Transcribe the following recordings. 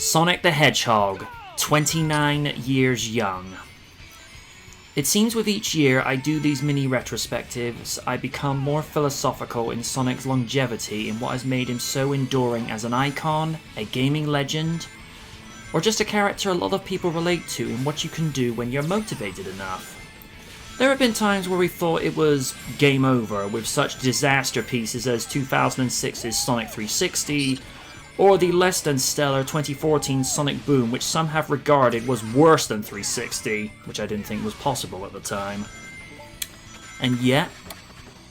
Sonic the Hedgehog, 29 years young. It seems with each year I do these mini retrospectives, I become more philosophical in Sonic's longevity in what has made him so enduring as an icon, a gaming legend, or just a character a lot of people relate to in what you can do when you're motivated enough. There have been times where we thought it was game over with such disaster pieces as 2006's Sonic 360, or the less than stellar 2014 Sonic Boom, which some have regarded was worse than 360, which I didn't think was possible at the time. And yet,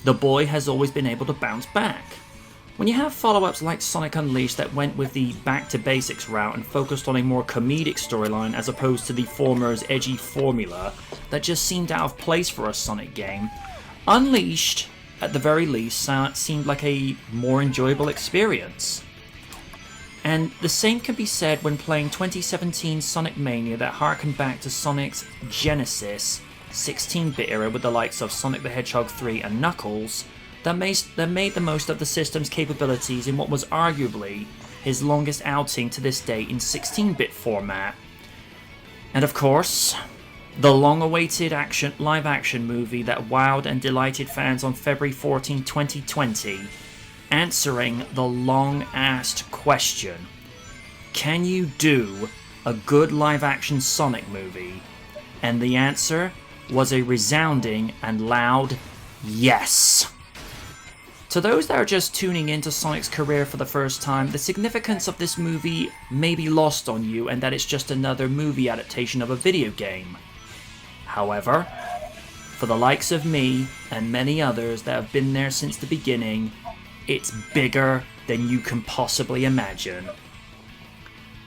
the boy has always been able to bounce back. When you have follow-ups like Sonic Unleashed that went with the back-to-basics route and focused on a more comedic storyline as opposed to the former's edgy formula that just seemed out of place for a Sonic game, Unleashed, at the very least, seemed like a more enjoyable experience. And the same can be said when playing 2017 Sonic Mania that harkened back to Sonic's Genesis 16-bit era with the likes of Sonic the Hedgehog 3 and Knuckles, that made the most of the system's capabilities in what was arguably his longest outing to this day in 16-bit format. And of course, the long-awaited live-action movie that wowed and delighted fans on February 14, 2020, answering the long-asked question, can you do a good live-action Sonic movie? And the answer was a resounding and loud yes. To those that are just tuning into Sonic's career for the first time, the significance of this movie may be lost on you and that it's just another movie adaptation of a video game. However, for the likes of me and many others that have been there since the beginning, it's bigger than you can possibly imagine.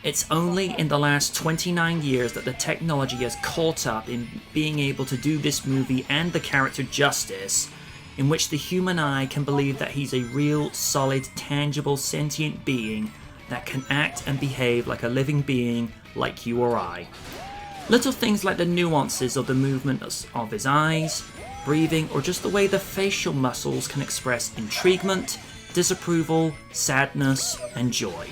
It's only in the last 29 years that the technology has caught up in being able to do this movie and the character justice, in which the human eye can believe that he's a real, solid, tangible, sentient being that can act and behave like a living being like you or I. Little things like the nuances of the movement of his eyes, breathing, or just the way the facial muscles can express intriguement, disapproval, sadness, and joy.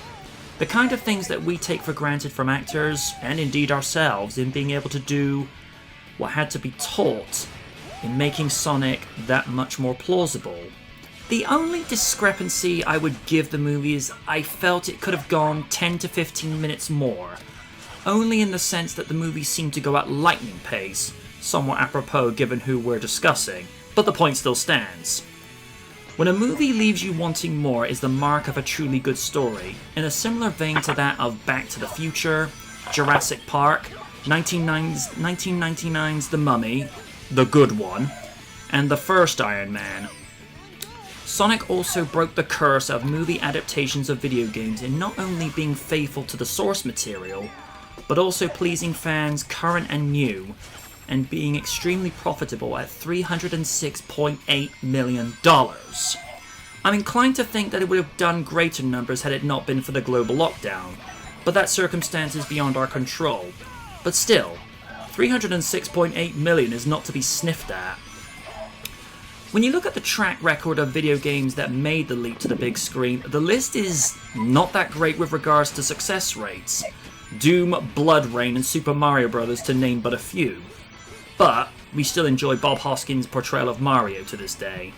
The kind of things that we take for granted from actors, and indeed ourselves, in being able to do what had to be taught in making Sonic that much more plausible. The only discrepancy I would give the movie is I felt it could have gone 10 to 15 minutes more, only in the sense that the movie seemed to go at lightning pace, somewhat apropos given who we're discussing, but the point still stands. When a movie leaves you wanting more is the mark of a truly good story, in a similar vein to that of Back to the Future, Jurassic Park, 1999's The Mummy, the good one, and the first Iron Man. Sonic also broke the curse of movie adaptations of video games in not only being faithful to the source material, but also pleasing fans current and new, and being extremely profitable at $306.8 million. I'm inclined to think that it would have done greater numbers had it not been for the global lockdown, but that circumstance is beyond our control. But still, $306.8 million is not to be sniffed at. When you look at the track record of video games that made the leap to the big screen, the list is not that great with regards to success rates. Doom, Blood Rain, and Super Mario Bros. To name but a few. But we still enjoy Bob Hoskins' portrayal of Mario to this day.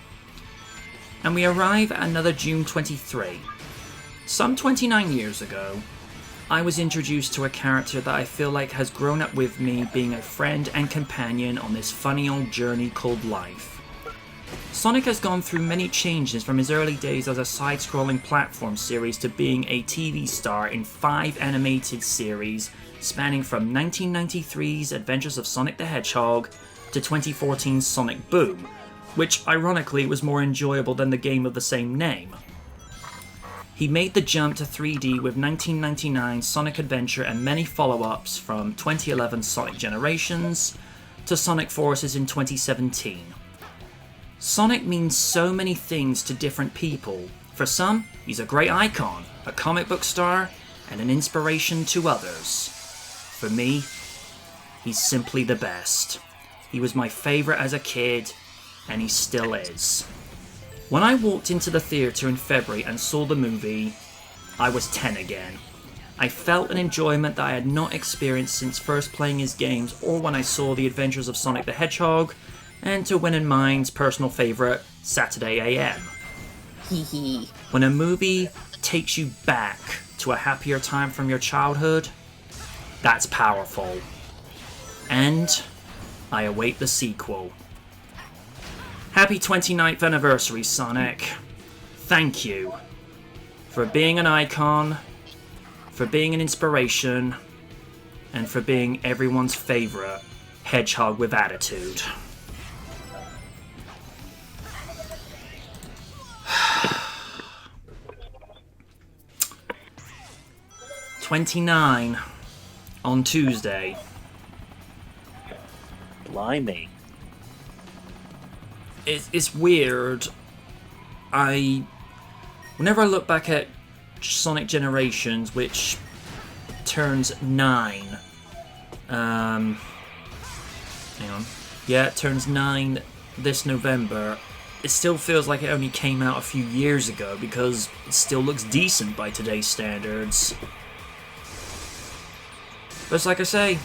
And we arrive at another June 23. Some 29 years ago, I was introduced to a character that I feel like has grown up with me, being a friend and companion on this funny old journey called life. Sonic has gone through many changes from his early days as a side-scrolling platform series to being a TV star in 5 animated series spanning from 1993's Adventures of Sonic the Hedgehog to 2014's Sonic Boom, which ironically was more enjoyable than the game of the same name. He made the jump to 3D with 1999's Sonic Adventure and many follow-ups from 2011's Sonic Generations to Sonic Forces in 2017. Sonic means so many things to different people. For some, he's a great icon, a comic book star, and an inspiration to others. For me, he's simply the best. He was my favourite as a kid, and he still is. When I walked into the theatre in February and saw the movie, I was 10 again. I felt an enjoyment that I had not experienced since first playing his games or when I saw The Adventures of Sonic the Hedgehog, and to win in mind's personal favourite, Saturday AM. Hee. When a movie takes you back to a happier time from your childhood, that's powerful. And I await the sequel. Happy 29th anniversary, Sonic. Thank you for being an icon, for being an inspiration, and for being everyone's favourite hedgehog with attitude. $29 on Tuesday. Blimey. It's weird. Whenever I look back at Sonic Generations, which turns 9, hang on. Yeah, it turns 9 this November. It still feels like it only came out a few years ago because it still looks decent by today's standards. But it's like I say,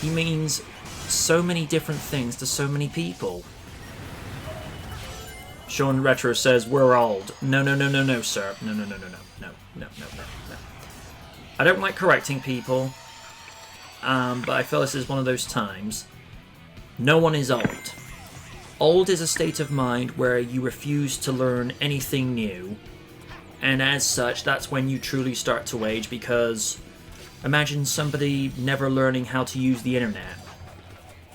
he means so many different things to so many people. Sean Retro says, we're old. No, sir. No. I don't like correcting people, but I feel this is one of those times. No one is old. Old is a state of mind where you refuse to learn anything new, and as such, that's when you truly start to age, because imagine somebody never learning how to use the internet.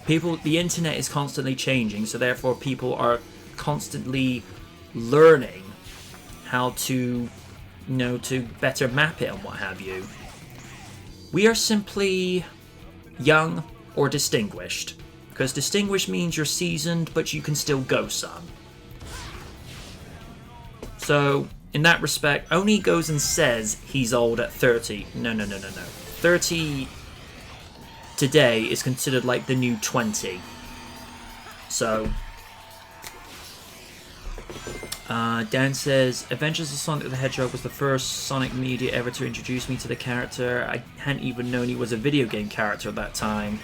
The internet is constantly changing, so therefore people are constantly learning how to, to better map it and what have you. We are simply young or distinguished, because distinguished means you're seasoned, but you can still go some. So, in that respect, Oni goes and says he's old at 30. No. 30 today is considered like the new 20. So, Dan says, Adventures of Sonic the Hedgehog was the first Sonic media ever to introduce me to the character. I hadn't even known he was a video game character at that time.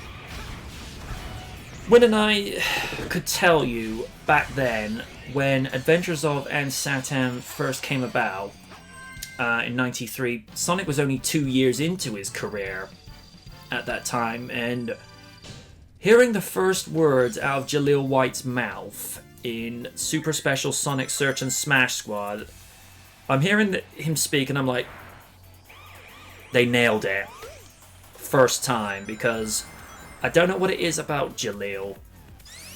When and I could tell you back then, when Adventures of and Satam first came about in '93, Sonic was only 2 years into his career at that time, and hearing the first words out of Jaleel White's mouth in Super Special Sonic Search and Smash Squad, I'm hearing him speak and I'm like, they nailed it. First time, because I don't know what it is about Jaleel,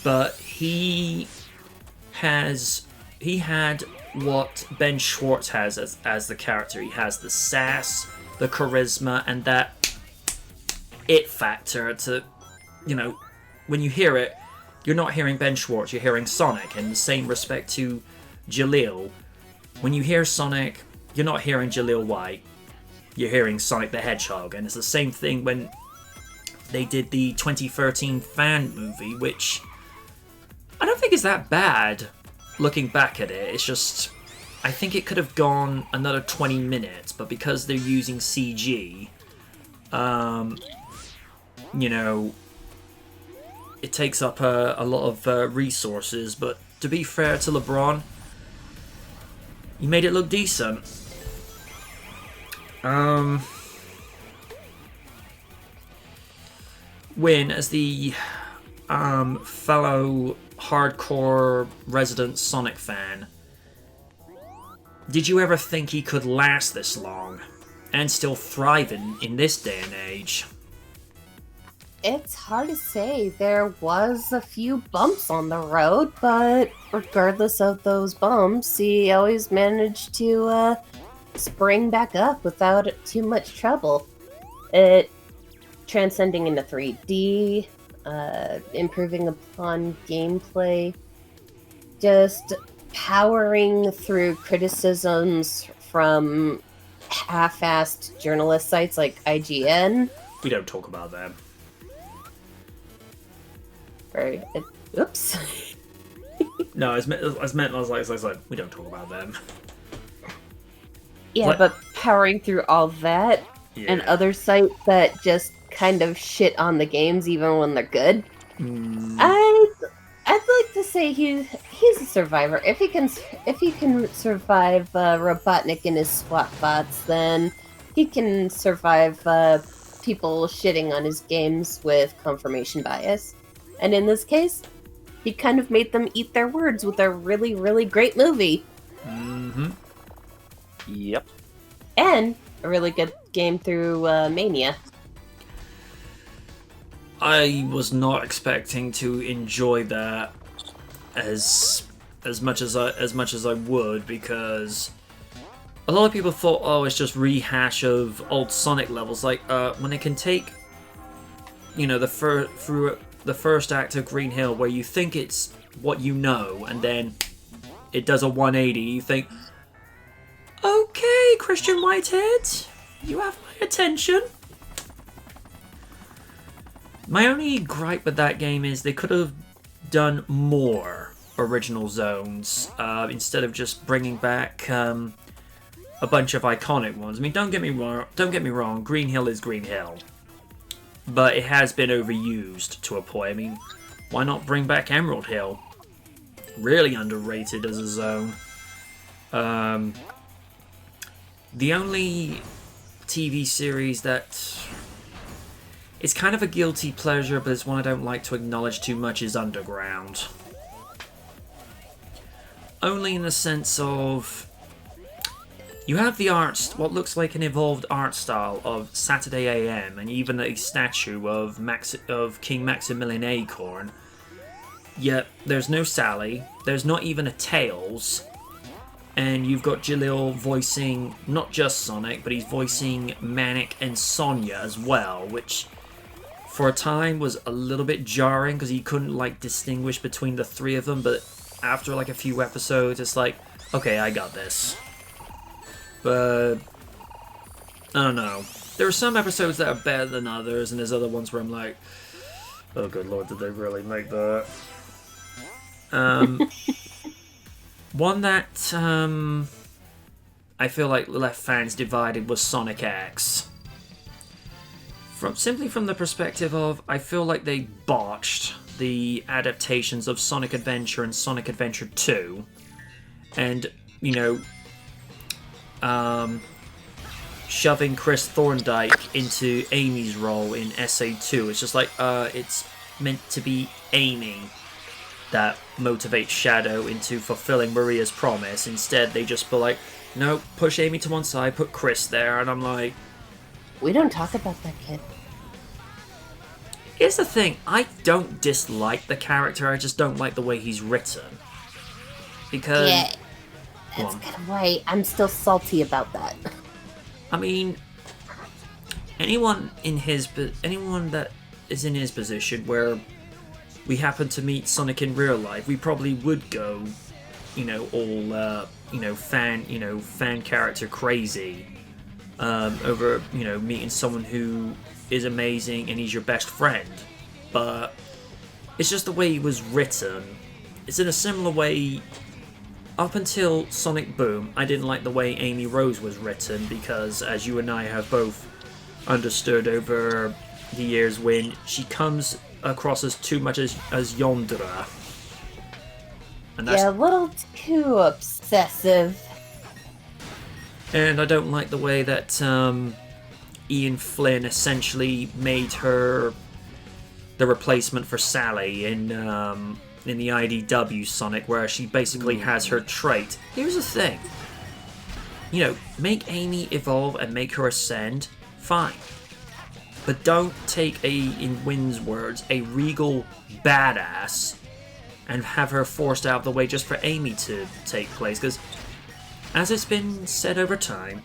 but he had what Ben Schwartz has as the character. He has the sass, the charisma, and that it factor to, when you hear it, you're not hearing Ben Schwartz, you're hearing Sonic. In the same respect to Jaleel, when you hear Sonic, you're not hearing Jaleel White, you're hearing Sonic the Hedgehog. And it's the same thing when they did the 2013 fan movie, which I don't think is that bad looking back at it. It's just, I think it could have gone another 20 minutes, but because they're using CG, it takes up a lot of resources. But to be fair to LeBron, he made it look decent. Win, as the fellow hardcore resident Sonic fan, did you ever think he could last this long and still thrive in this day and age? It's hard to say. There was a few bumps on the road, but regardless of those bumps, he always managed to spring back up without too much trouble. It transcending into 3D, improving upon gameplay, just powering through criticisms from half-assed journalist sites like IGN. We don't talk about them. Oops. No, I was like, we don't talk about them. Yeah, but powering through all that and other sites that just kind of shit on the games even when they're good. I'd like to say he's a survivor. If he can survive Robotnik and his SWAT bots, then he can survive people shitting on his games with confirmation bias. And in this case, he kind of made them eat their words with a really, really great movie. Mm-hmm. Yep. And a really good game through Mania. I was not expecting to enjoy that as much as I would, because a lot of people thought, oh, it's just rehash of old Sonic levels. Like when it can take, through the first act of Green Hill, where you think it's what you know, and then it does a 180. You think, okay, Christian Whitehead, you have my attention. My only gripe with that game is they could have done more original zones instead of just bringing back a bunch of iconic ones. I mean, don't get me wrong, Green Hill is Green Hill, but it has been overused to a point. I mean, why not bring back Emerald Hill? Really underrated as a zone. The only TV series that it's kind of a guilty pleasure, but it's one I don't like to acknowledge too much, is Underground. Only in the sense of you have the arts, what looks like an evolved art style of Saturday AM, and even a statue of King Maximilian Acorn. Yet there's no Sally, there's not even a Tails, and you've got Jalil voicing not just Sonic, but he's voicing Manic and Sonya as well, which for a time was a little bit jarring because he couldn't distinguish between the three of them, but after a few episodes it's like, okay, I got this. But I don't know. There are some episodes that are better than others, and there's other ones where I'm like, oh good lord, did they really make that? One that I feel like left fans divided was Sonic X. Simply from the perspective of, I feel like they botched the adaptations of Sonic Adventure and Sonic Adventure 2, and shoving Chris Thorndike into Amy's role in SA2. It's just like, it's meant to be Amy that motivates Shadow into fulfilling Maria's promise. Instead, they just be like, no, push Amy to one side, put Chris there, and I'm like, we don't talk about that kid. Here's the thing, I don't dislike the character, I just don't like the way he's written. Because... yeah, that's kind of why I'm still salty about that. I mean, anyone that is in his position where we happen to meet Sonic in real life, we probably would go, all, fan character crazy over, meeting someone who is amazing and he's your best friend. But it's just the way he was written. It's in a similar way. Up until Sonic Boom, I didn't like the way Amy Rose was written, because as you and I have both understood over the years, when she comes across as too much as Yondra. And that's, yeah, a little too obsessive. And I don't like the way that Ian Flynn essentially made her the replacement for Sally in the IDW Sonic, where she basically has her trait. Here's the thing. Make Amy evolve and make her ascend, fine. But don't take in Wynn's words, a regal badass and have her forced out of the way just for Amy to take place. Because, as it's been said over time,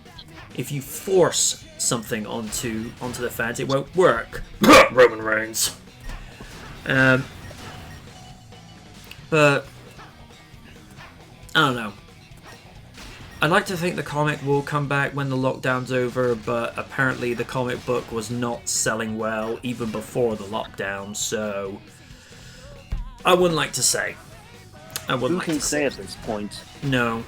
if you force something onto the fans, it won't work. Roman Reigns. But I don't know. I'd like to think the comic will come back when the lockdown's over, but apparently the comic book was not selling well even before the lockdown, so I wouldn't like to say. Who can say at this point? No.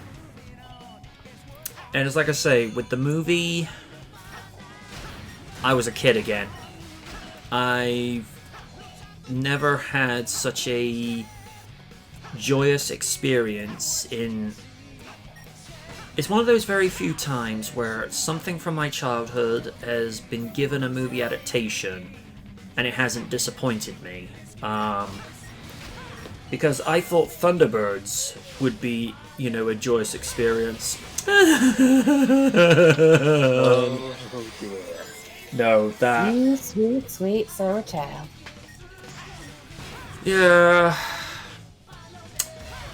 And it's like I say, with the movie, I was a kid again. I've never had such a joyous experience in... It's one of those very few times where something from my childhood has been given a movie adaptation and it hasn't disappointed me. Because I thought Thunderbirds would be, a joyous experience. Oh dear. No, that... You sweet, sweet summer child. Yeah...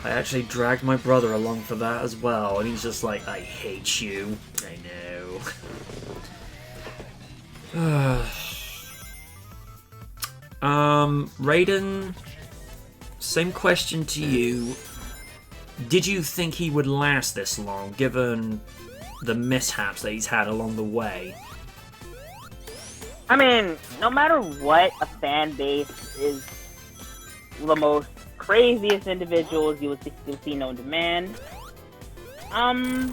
I actually dragged my brother along for that as well, and he's just like, I hate you. I know. Raiden, same question to you. Did you think he would last this long, given the mishaps that he's had along the way? I mean, no matter what, a fan base is the most craziest individuals you'll see known to man. Yeah.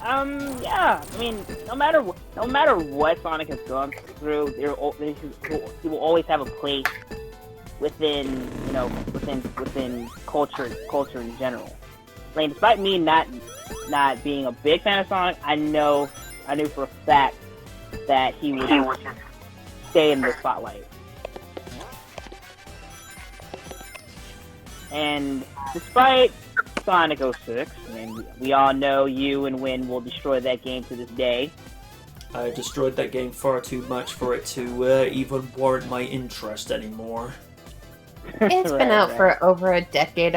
I mean, no matter what Sonic has gone through, he will always have a place within culture in general. I mean, despite me not being a big fan of Sonic, I knew for a fact that he would stay in the spotlight. And despite Sonic 06, I mean, we all know you and Win will destroy that game to this day. I destroyed that game far too much for it to even warrant my interest anymore. It's been out for over a decade.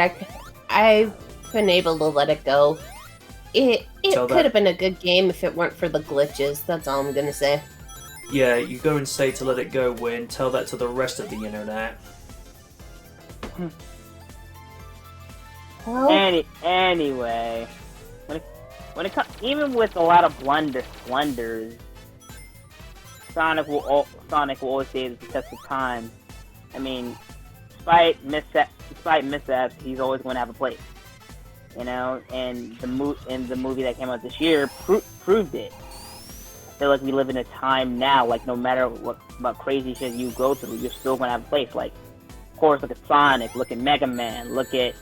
I've been able to let it go. It could have been a good game if it weren't for the glitches. That's all I'm gonna say. Yeah, you go and say to let it go, Win. Tell that to the rest of the internet. Well, Anyway, when it comes, even with a lot of blunders, Sonic will always stay the test of time. I mean, despite mishaps, he's always going to have a place. And the movie that came out this year proved it. I feel like we live in a time now, like no matter what crazy shit you go through, you're still going to have a place. Like, of course, look at Sonic, look at Mega Man, look at,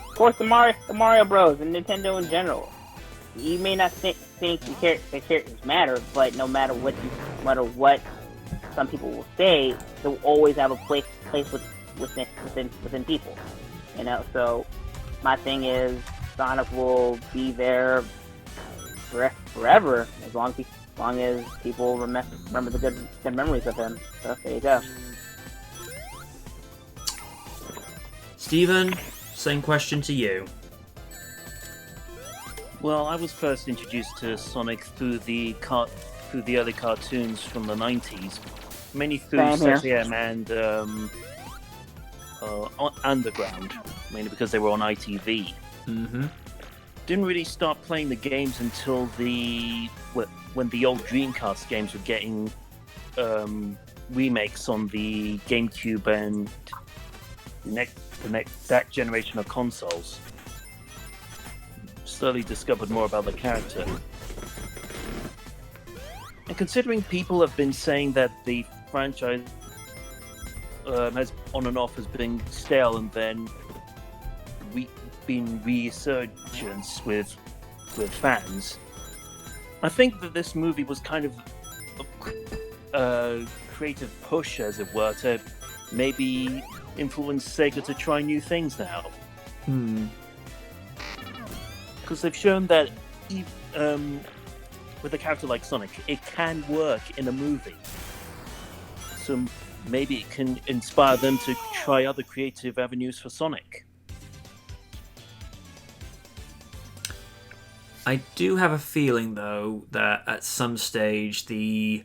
of course, the Mario Bros. And Nintendo in general. You may not think the characters matter, but no matter what some people will say, they'll always have a place within people. So my thing is, Sonic will be there forever as long as people remember the good memories of him. So there you go. Steven, same question to you. Well, I was first introduced to Sonic through the early cartoons from the 90s, mainly through SKL and Underground, mainly because they were on ITV. Mm-hmm. Didn't really start playing the games until when the old Dreamcast games were getting remakes on the GameCube and that generation of consoles. Slowly discovered more about the character. And considering people have been saying that the franchise has on and off has been stale and then been resurgence with fans, I think that this movie was kind of a creative push, as it were, to maybe influence Sega to try new things now. Because they've shown that with a character like Sonic, it can work in a movie. So maybe it can inspire them to try other creative avenues for Sonic. I do have a feeling, though, that at some stage the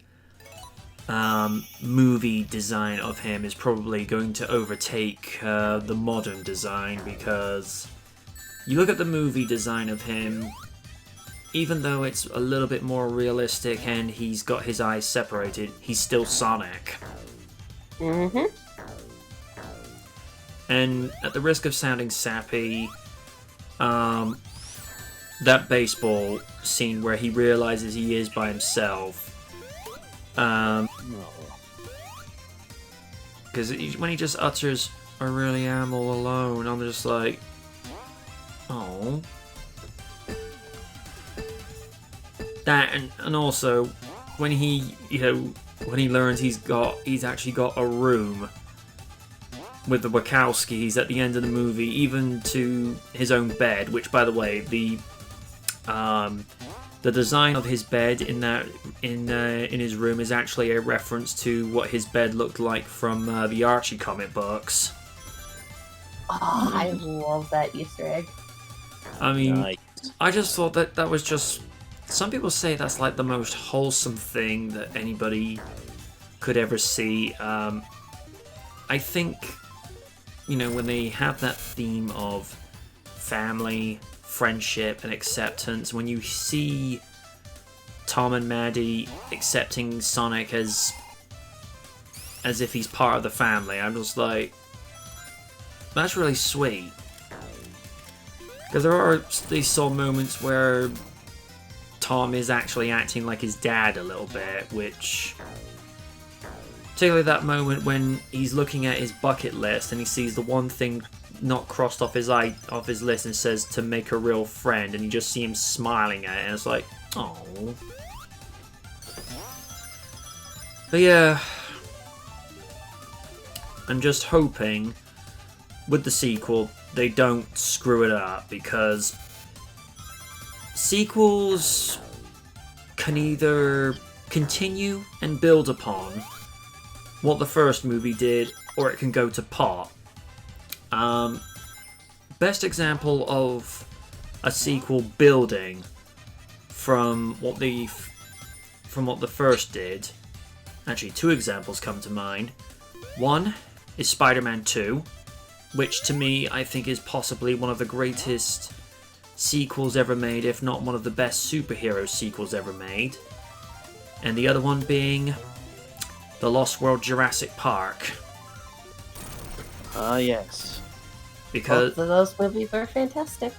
movie design of him is probably going to overtake the modern design, because you look at the movie design of him, even though it's a little bit more realistic and he's got his eyes separated, he's still Sonic. Mm-hmm. And at the risk of sounding sappy, that baseball scene where he realizes he is by himself. Because when he just utters, "I really am all alone," I'm just like, oh. That and also when he when he learns he's actually got a room with the Wachowskis at the end of the movie, even to his own bed, which by the way the design of his bed in his room is actually a reference to what his bed looked like from the Archie comic books. Oh, I love that Easter egg. I mean, Nice. I just thought that was just. Some people say that's like the most wholesome thing that anybody could ever see. I think, when they have that theme of family, friendship, and acceptance, when you see Tom and Maddie accepting Sonic as if he's part of the family, I'm just like, that's really sweet. Because there are these sort of moments where Tom is actually acting like his dad a little bit, which... Particularly that moment when he's looking at his bucket list and he sees the one thing not crossed off his list and says to make a real friend, and you just see him smiling at it, and it's like, oh. But yeah, I'm just hoping with the sequel they don't screw it up, because sequels can either continue and build upon what the first movie did, or it can go to pot. Best example of a sequel building from what the first did. Actually, two examples come to mind. One is Spider-Man 2, which to me I think is possibly one of the greatest sequels ever made, if not one of the best superhero sequels ever made. And the other one being The Lost World Jurassic Park. Ah, yes. Because both of those movies are fantastic.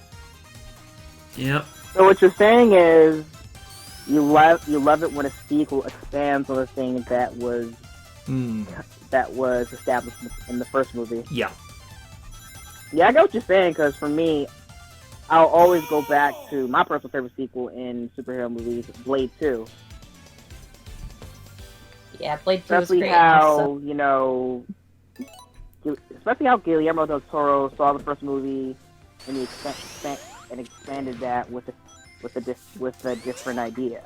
Yep. So what you're saying is you love it when a sequel expands on a thing that was established in the first movie. Yeah. Yeah, I get what you're saying, because for me, I'll always go back to my personal favorite sequel in superhero movies, Blade 2. Yeah, Blade 2 was Especially great. how, especially how Guillermo del Toro saw the first movie and he expanded that with a different idea.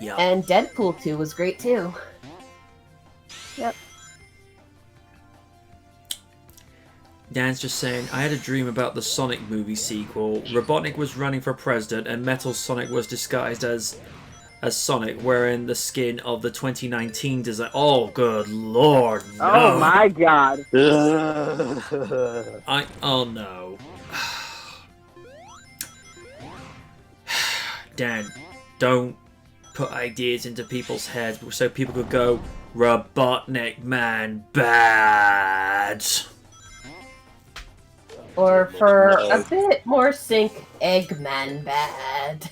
Yeah. And Deadpool 2 was great too. Yep. Dan's just saying, I had a dream about the Sonic movie sequel. Robotnik was running for president and Metal Sonic was disguised as Sonic, wearing the skin of the 2019 design. Oh, good lord, no. Oh my god. Oh no. Dan, don't put ideas into people's heads so people could go, Robotnik man bad. Or for a bit more sync, Eggman bad.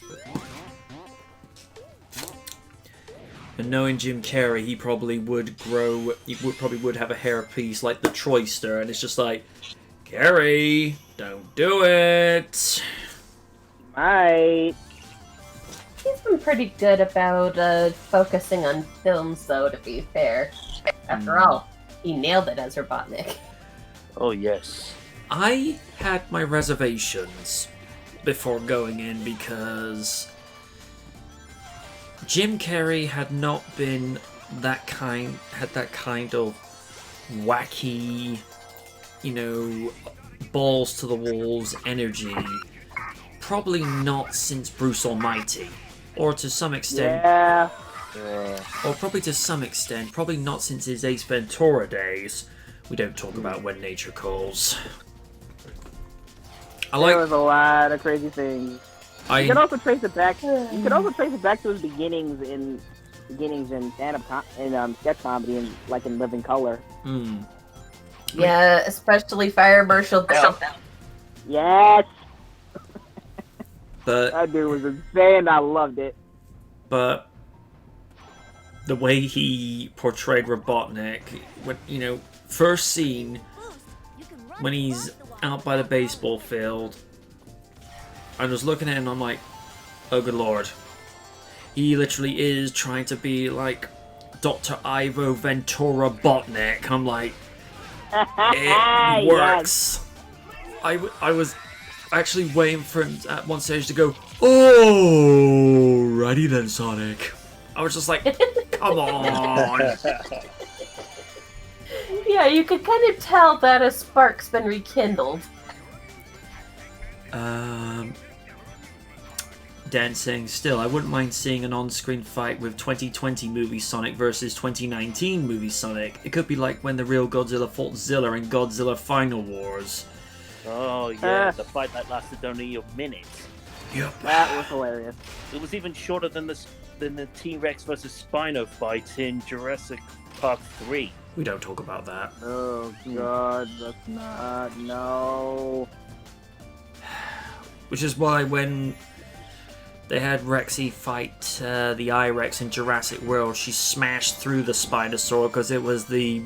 And knowing Jim Carrey, he probably would have a hairpiece like the Troyster, and it's just like, Carrey, don't do it. Might. He's been pretty good about focusing on films, though, to be fair. After all, he nailed it as Robotnik. Oh, yes. I had my reservations before going in because Jim Carrey had not been that kind of wacky, balls to the walls energy. Probably not since Bruce Almighty, or to some extent. Yeah. Or probably to some extent, probably not since his Ace Ventura days. We don't talk about When Nature Calls. There was a lot of crazy things. You can also trace it back. You can also trace it back to his beginnings in stand-up sketch comedy and like in Living Color. Yeah, especially Fire Marshal Bill. Yes. But That dude was insane. I loved it. but the way he portrayed Robotnik, when first scene when he's out by the baseball field, I was looking at him and I'm like, oh good lord, he literally is trying to be like Dr. Ivo Ventura Botnik. I'm like, it works. Yes. I was actually waiting for him at one stage to go, oh, righty then, Sonic. I was just like, come on. Yeah, you could kind of tell that a spark's been rekindled. Dan saying, still, I wouldn't mind seeing an on-screen fight with 2020 movie Sonic versus 2019 movie Sonic. It could be like when the real Godzilla fought Zilla in Godzilla Final Wars. Oh yeah, the fight that lasted only a minute. Yep. That was hilarious. It was even shorter than the T-Rex versus Spino fight in Jurassic Park 3. We don't talk about that. Oh god, that's not, no. Which is why when they had Rexy fight the I-Rex in Jurassic World, she smashed through the Spinosaur because it was the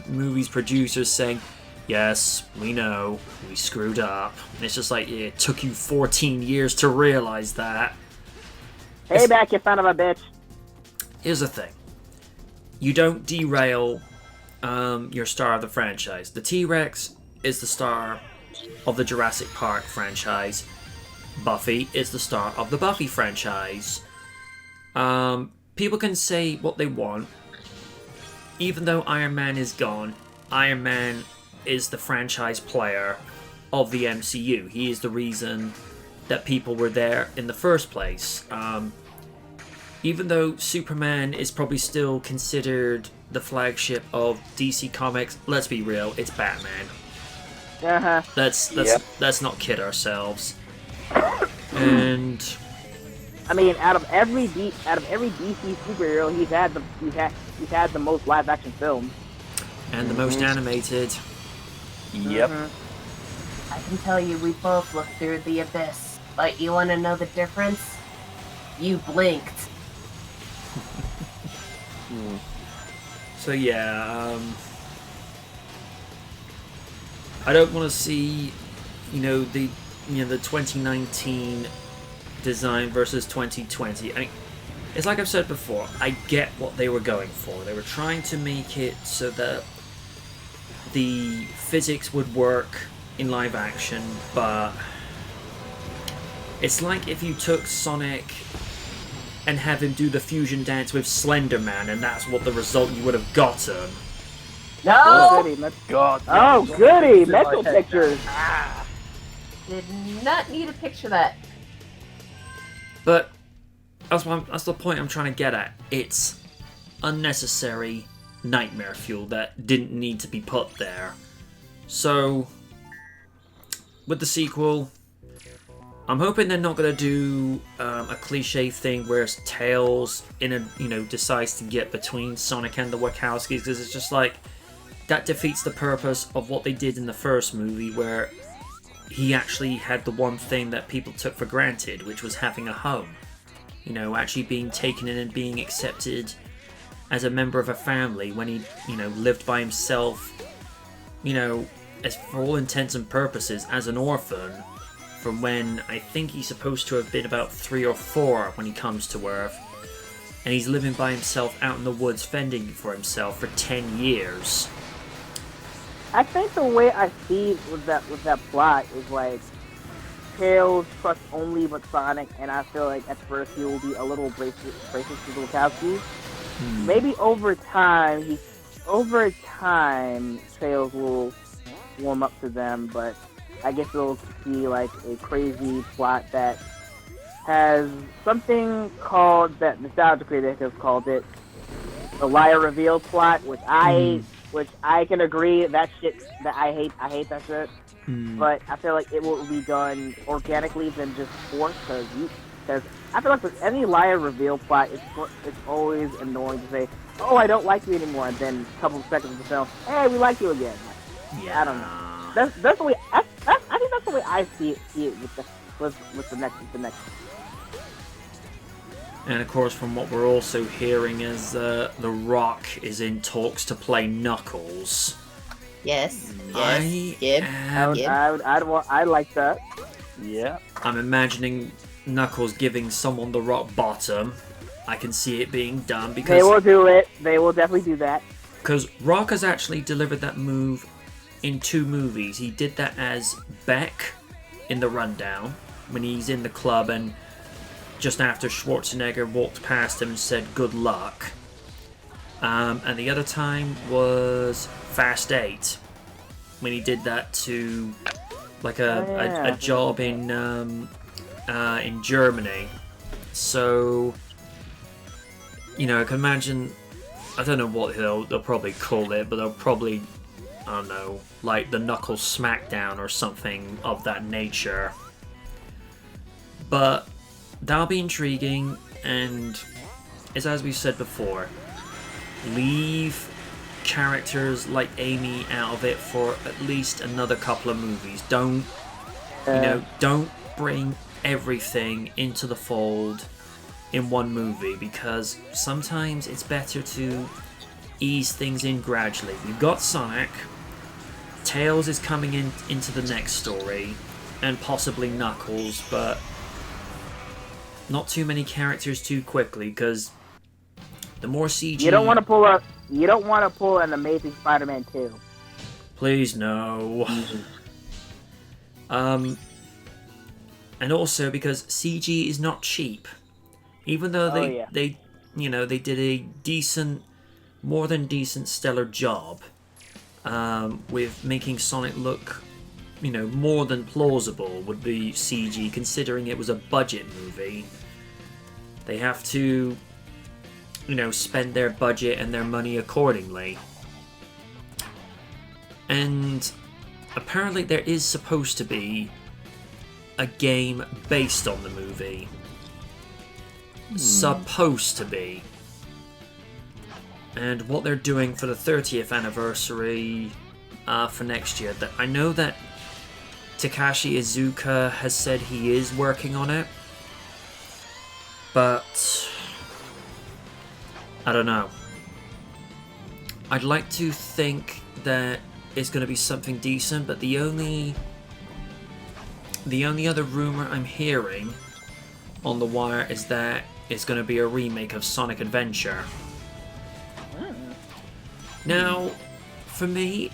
movie's producers saying, yes, we know, we screwed up. And it's just like, yeah, it took you 14 years to realize that. Hey back, you son of a bitch. Here's the thing. You don't derail your star of the franchise. The T-Rex is the star of the Jurassic Park franchise. Buffy is the star of the Buffy franchise. People can say what they want. Even though Iron Man is gone, Iron Man is the franchise player of the MCU. He is the reason that people were there in the first place. Even though Superman is probably still considered the flagship of DC Comics, let's be real, it's Batman. Uh-huh. Let's not kid ourselves. And I mean, out of every DC superhero, he's had the most live action films and the most animated. Yep. Mm-hmm. I can tell you, we both looked through the abyss. But you want to know the difference? You blinked. So yeah, I don't want to see, the 2019 design versus 2020. I mean, it's like I've said before, I get what they were going for. They were trying to make it so that the physics would work in live action, but it's like if you took Sonic and have him do the fusion dance with Slender Man, and that's what the result you would have gotten. No! Oh, goody. God. Oh, goody! Mental pictures. Did not need a picture of that. But that's the point I'm trying to get at. It's unnecessary nightmare fuel that didn't need to be put there. So, with the sequel, I'm hoping they're not going to do a cliche thing where Tails decides to get between Sonic and the Wachowskis, because it's just like, that defeats the purpose of what they did in the first movie, where he actually had the one thing that people took for granted, which was having a home. Actually being taken in and being accepted as a member of a family when he, lived by himself, as for all intents and purposes, as an orphan, from when I think he's supposed to have been about 3 or 4 when he comes to Earth. And he's living by himself out in the woods, fending for himself for 10 years. I think the way I see with that plot is like Tails trusts only but Sonic, and I feel like at first he will be a little racist to the Wachowskis. Maybe over time Tails will warm up to them, but I guess it'll be like a crazy plot that has something called, that Nostalgia Critic has called it, the liar reveal plot, which I can agree that I hate that shit. But I feel like it will be done organically than just forced, because I feel like with any liar reveal plot, it's always annoying to say, oh, I don't like you anymore, and then a couple of seconds of the film, hey, we like you again. Like, yeah. I don't know. That's the way I think that's the way I see it what's the next? And of course, from what we're also hearing is The Rock is in talks to play Knuckles. Yes. I like that. Yeah. I'm imagining Knuckles giving someone the rock bottom. I can see it being done because They will do it. They will definitely do that. Because Rock has actually delivered that move in 2 movies. He did that as Beck in The Rundown, when he's in the club and just after Schwarzenegger walked past him and said good luck. And the other time was Fast 8, when he did that to like a job in Germany. So, you know, I can imagine, I don't know what they'll probably call it, but they'll probably, I don't know, like the Knuckles Smackdown or something of that nature. But that'll be intriguing, and as we've said before, leave characters like Amy out of it for at least another couple of movies. Don't bring everything into the fold in one movie, because sometimes it's better to ease things in gradually. We've got Sonic, Tails is coming into the next story, and possibly Knuckles, but not too many characters too quickly, because the more CG... You don't want to pull an Amazing Spider-Man 2. Please, no. And also because CG is not cheap. Even though they did a decent, more than decent, stellar job with making Sonic look, more than plausible with the CG, considering it was a budget movie. They have to, spend their budget and their money accordingly. And apparently there is supposed to be a game based on the movie. Supposed to be. And what they're doing for the 30th anniversary for next year. I know that Takashi Iizuka has said he is working on it, but I don't know. I'd like to think that it's going to be something decent, but the only other rumor I'm hearing on the wire is that it's going to be a remake of Sonic Adventure. Now, for me,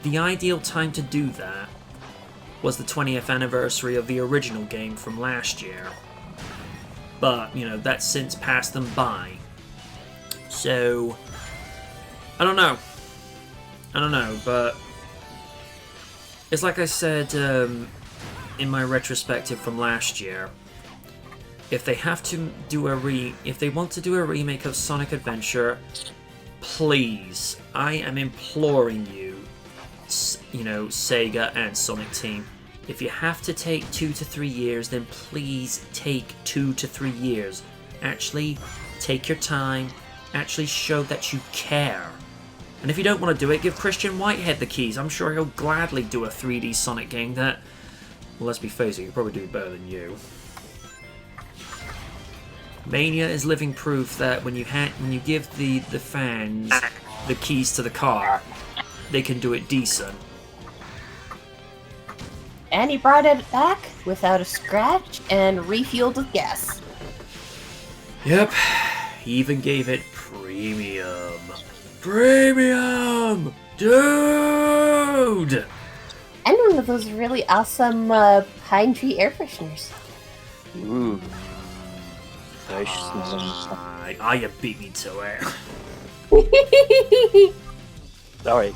the ideal time to do that was the 20th anniversary of the original game from last year. But, that's since passed them by. So, I don't know, but it's like I said in my retrospective from last year. If they have to do if they want to do a remake of Sonic Adventure, please, I am imploring you, Sega and Sonic Team, if you have to take 2 to 3 years, then please take 2 to 3 years. Actually, take your time. Actually show that you care. And if you don't want to do it, give Christian Whitehead the keys. I'm sure he'll gladly do a 3D Sonic game that, well, let's be faced, he'll probably do better than you. Mania is living proof that when you give the fans the keys to the car, they can do it decent. And he brought it back without a scratch and refueled with gas. Yep, he even gave it premium. Premium! Dude! And one of those really awesome pine tree air fresheners. Ooh. Nice. You beat me to it. Alright.